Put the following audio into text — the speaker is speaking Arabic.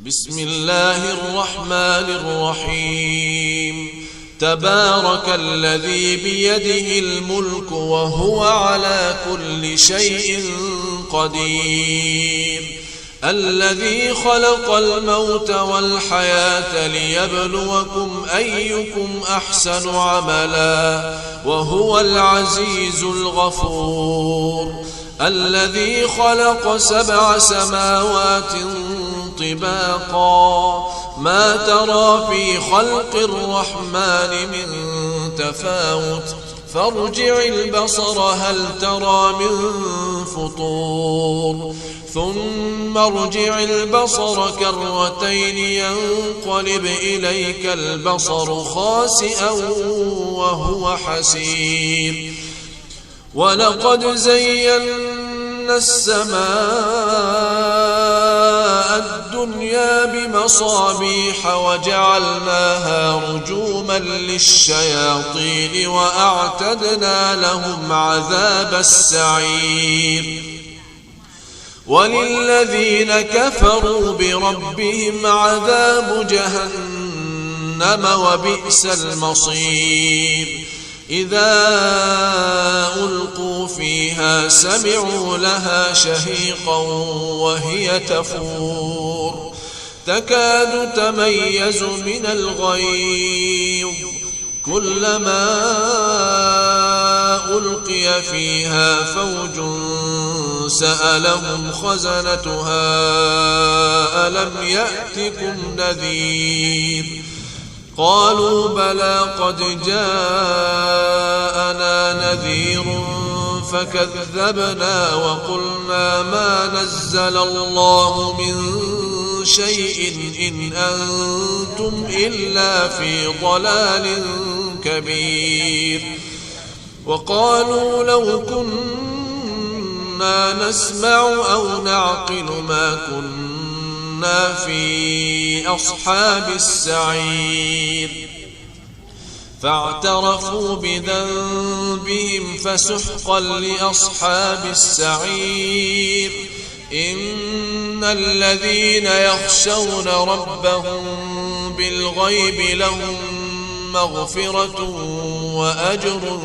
بسم الله الرحمن الرحيم. تبارك الذي بيده الملك وهو على كل شيء قدير، الذي خلق الموت والحياة ليبلوكم أيكم أحسن عملا وهو العزيز الغفور، الذي خلق 7 سماوات طباقا ما ترى في خلق الرحمن من تفاوت فارجع البصر هل ترى من فطور ثم ارجع البصر كرتين ينقلب إليك البصر خاسئا وهو حسير. ولقد زينا السماء الدنيا بمصابيح وجعلناها رجوما للشياطين وأعتدنا لهم عذاب السعير. وللذين كفروا بربهم عذاب جهنم وبئس المصير. إذا ألقوا فيها سمعوا لها شهيقا وهي تفور تكاد تميز من الغيظ كلما ألقي فيها فوج سألهم خزنتها ألم يأتكم نذير قالوا بلى قد جاءنا نذير فكذبنا وقلنا ما نزل الله من شيء إن أنتم إلا في ضلال كبير. وقالوا لو كنا نسمع أو نعقل ما كنا في أصحاب السعير. فاعترفوا بذنبهم فسحقا لأصحاب السعير. إن الذين يخشون ربهم بالغيب لهم مغفرة وأجر